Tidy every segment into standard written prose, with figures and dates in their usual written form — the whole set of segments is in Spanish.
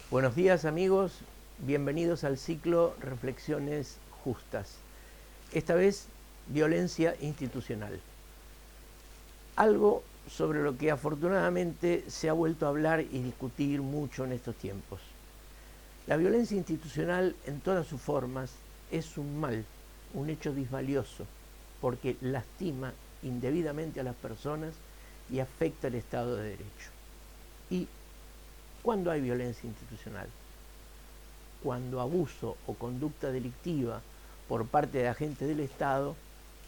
Buenos días amigos, bienvenidos al ciclo Reflexiones Justas. Esta vez, violencia institucional. Algo sobre lo que afortunadamente se ha vuelto a hablar y discutir mucho en estos tiempos. La violencia institucional en todas sus formas es un mal, un hecho disvalioso, porque lastima indebidamente a las personas y afecta el Estado de Derecho. ¿Y cuándo hay violencia institucional? Cuando abuso o conducta delictiva por parte de agentes del Estado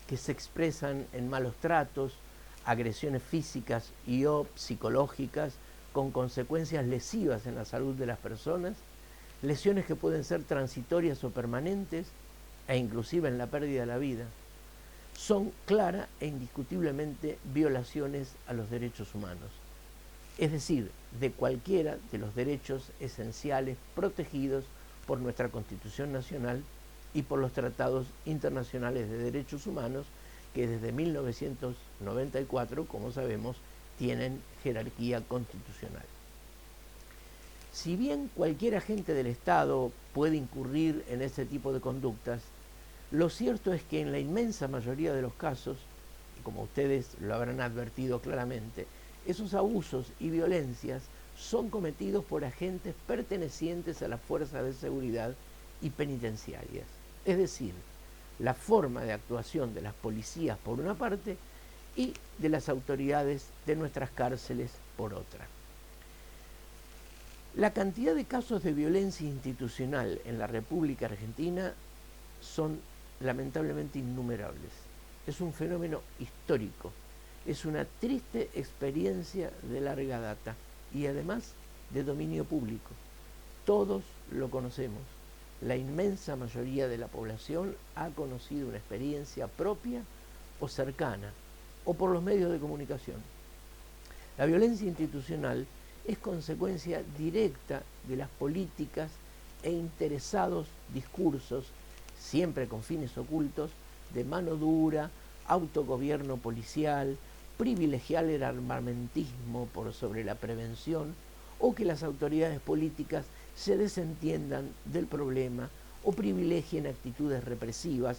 que se expresan en malos tratos, agresiones físicas y o psicológicas con consecuencias lesivas en la salud de las personas, lesiones que pueden ser transitorias o permanentes e inclusive en la pérdida de la vida, son clara e indiscutiblemente violaciones a los derechos humanos, es decir, de cualquiera de los derechos esenciales protegidos por nuestra Constitución Nacional y por los tratados internacionales de derechos humanos que desde 1994, como sabemos, tienen jerarquía constitucional. Si bien cualquier agente del Estado puede incurrir en ese tipo de conductas, lo cierto es que en la inmensa mayoría de los casos, como ustedes lo habrán advertido claramente, esos abusos y violencias son cometidos por agentes pertenecientes a las fuerzas de seguridad y penitenciarias. Es decir, la forma de actuación de las policías por una parte y de las autoridades de nuestras cárceles por otra. La cantidad de casos de violencia institucional en la República Argentina son lamentablemente innumerables. Es un fenómeno histórico, es una triste experiencia de larga data y además de dominio público. Todos lo conocemos. La inmensa mayoría de la población ha conocido una experiencia propia o cercana, o por los medios de comunicación. La violencia institucional es consecuencia directa de las políticas e interesados discursos, siempre con fines ocultos, de mano dura, autogobierno policial, privilegiar el armamentismo por sobre la prevención, o que las autoridades políticas se desentiendan del problema o privilegien actitudes represivas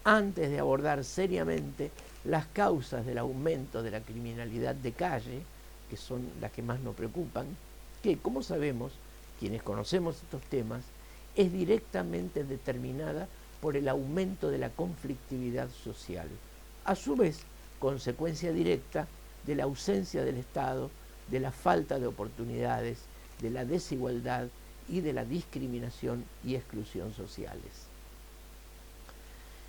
antes de abordar seriamente las causas del aumento de la criminalidad de calle, que son las que más nos preocupan, que, como sabemos, quienes conocemos estos temas, es directamente determinada por el aumento de la conflictividad social, a su vez consecuencia directa de la ausencia del Estado, de la falta de oportunidades, de la desigualdad y de la discriminación y exclusión sociales.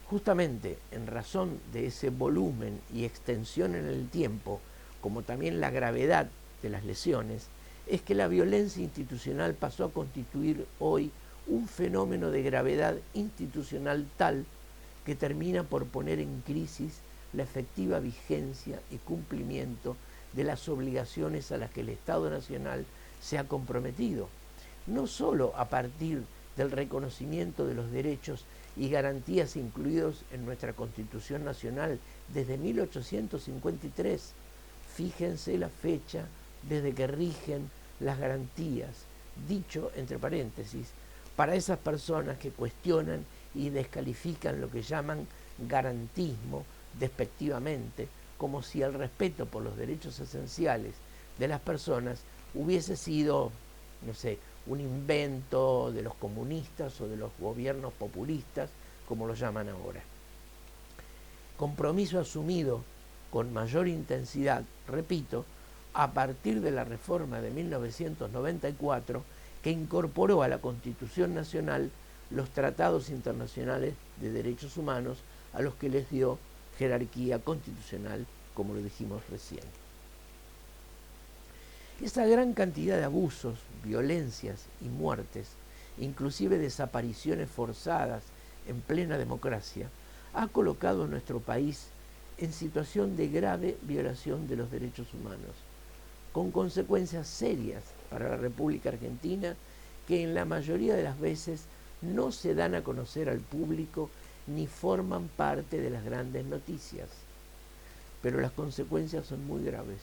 Justamente en razón de ese volumen y extensión en el tiempo, como también la gravedad de las lesiones, es que la violencia institucional pasó a constituir hoy un fenómeno de gravedad institucional tal que termina por poner en crisis la efectiva vigencia y cumplimiento de las obligaciones a las que el Estado Nacional se ha comprometido, no solo a partir del reconocimiento de los derechos y garantías incluidos en nuestra Constitución Nacional desde 1853, fíjense la fecha desde que rigen las garantías, dicho entre paréntesis, para esas personas que cuestionan y descalifican lo que llaman garantismo despectivamente, como si el respeto por los derechos esenciales de las personas hubiese sido, no sé, un invento de los comunistas o de los gobiernos populistas, como lo llaman ahora. Compromiso asumido con mayor intensidad, repito, a partir de la reforma de 1994, que incorporó a la Constitución Nacional los tratados internacionales de derechos humanos a los que les dio jerarquía constitucional, como lo dijimos recién. Esa gran cantidad de abusos, violencias y muertes, inclusive desapariciones forzadas en plena democracia, ha colocado a nuestro país en situación de grave violación de los derechos humanos, con consecuencias serias para la República Argentina que en la mayoría de las veces no se dan a conocer al público ni forman parte de las grandes noticias. Pero las consecuencias son muy graves.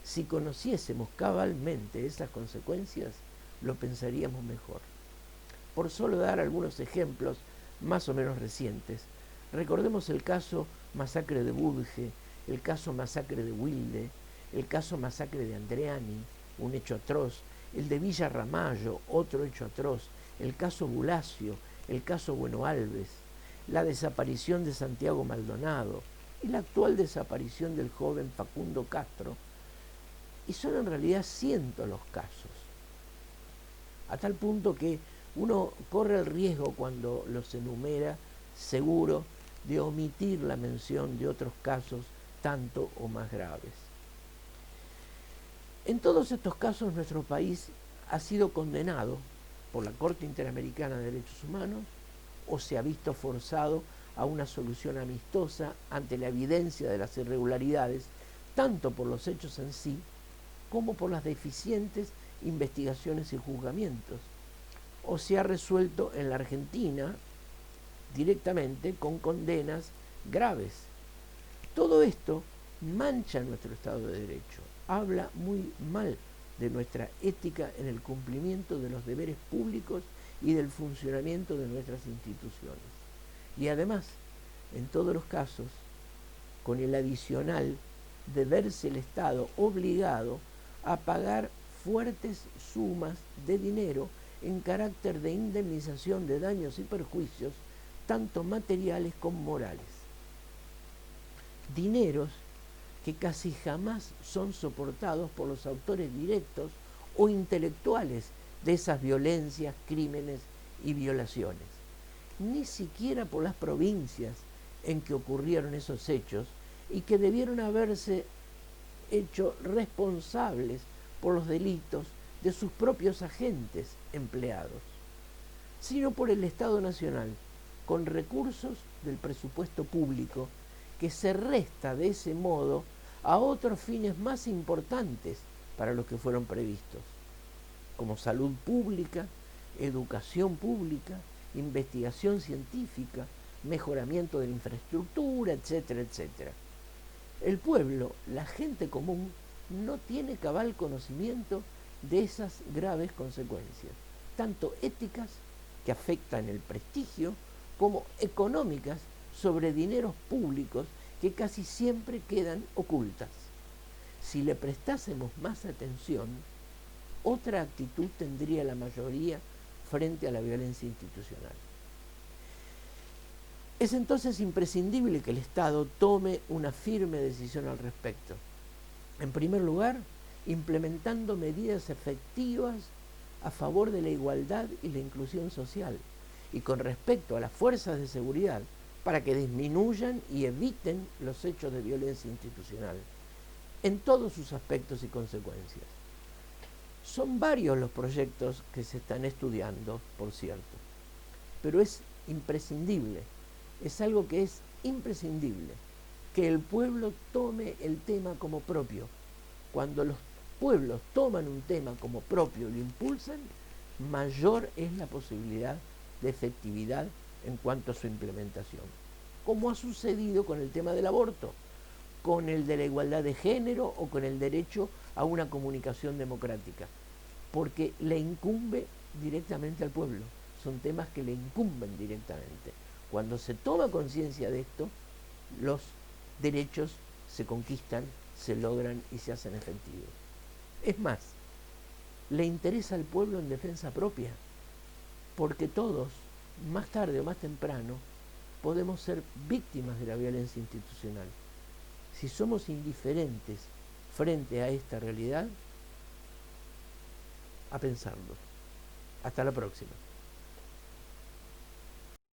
Si conociésemos cabalmente esas consecuencias, lo pensaríamos mejor. Por solo dar algunos ejemplos más o menos recientes, recordemos el caso masacre de Budge, el caso masacre de Wilde, el caso masacre de Andreani, un hecho atroz, el de Villa Ramallo, otro hecho atroz, el caso Bulacio, el caso Bueno Alves, la desaparición de Santiago Maldonado y la actual desaparición del joven Facundo Castro, y son en realidad cientos los casos, a tal punto que uno corre el riesgo cuando los enumera, seguro, de omitir la mención de otros casos tanto o más graves. En todos estos casos nuestro país ha sido condenado por la Corte Interamericana de Derechos Humanos o se ha visto forzado a una solución amistosa ante la evidencia de las irregularidades, tanto por los hechos en sí como por las deficientes investigaciones y juzgamientos, o se ha resuelto en la Argentina directamente con condenas graves. Todo esto mancha nuestro Estado de Derecho, habla muy mal de nuestra ética en el cumplimiento de los deberes públicos y del funcionamiento de nuestras instituciones. Y además, en todos los casos, con el adicional de verse el Estado obligado a pagar fuertes sumas de dinero en carácter de indemnización de daños y perjuicios, tanto materiales como morales. Dineros que casi jamás son soportados por los autores directos o intelectuales de esas violencias, crímenes y violaciones, ni siquiera por las provincias en que ocurrieron esos hechos y que debieron haberse hecho responsables por los delitos de sus propios agentes empleados, sino por el Estado Nacional, con recursos del presupuesto público, que se resta de ese modo a otros fines más importantes para los que fueron previstos, como salud pública, educación pública, investigación científica, mejoramiento de la infraestructura, etcétera, etcétera. El pueblo, la gente común, no tiene cabal conocimiento de esas graves consecuencias, tanto éticas, que afectan el prestigio, como económicas, sobre dineros públicos que casi siempre quedan ocultas. Si le prestásemos más atención, otra actitud tendría la mayoría frente a la violencia institucional. Es entonces imprescindible que el Estado tome una firme decisión al respecto. En primer lugar, implementando medidas efectivas a favor de la igualdad y la inclusión social, y con respecto a las fuerzas de seguridad, para que disminuyan y eviten los hechos de violencia institucional, en todos sus aspectos y consecuencias. Son varios los proyectos que se están estudiando, por cierto, pero es imprescindible, es algo que es imprescindible, que el pueblo tome el tema como propio. Cuando los pueblos toman un tema como propio y lo impulsan, mayor es la posibilidad de efectividad en cuanto a su implementación, como ha sucedido con el tema del aborto, con el de la igualdad de género o con el derecho a una comunicación democrática, porque le incumbe directamente al pueblo, son temas que le incumben directamente. Cuando se toma conciencia de esto, los derechos se conquistan, se logran y se hacen efectivos. Es más, le interesa al pueblo en defensa propia, porque todos, más tarde o más temprano, podemos ser víctimas de la violencia institucional. Si somos indiferentes frente a esta realidad, a pensarlo. Hasta la próxima.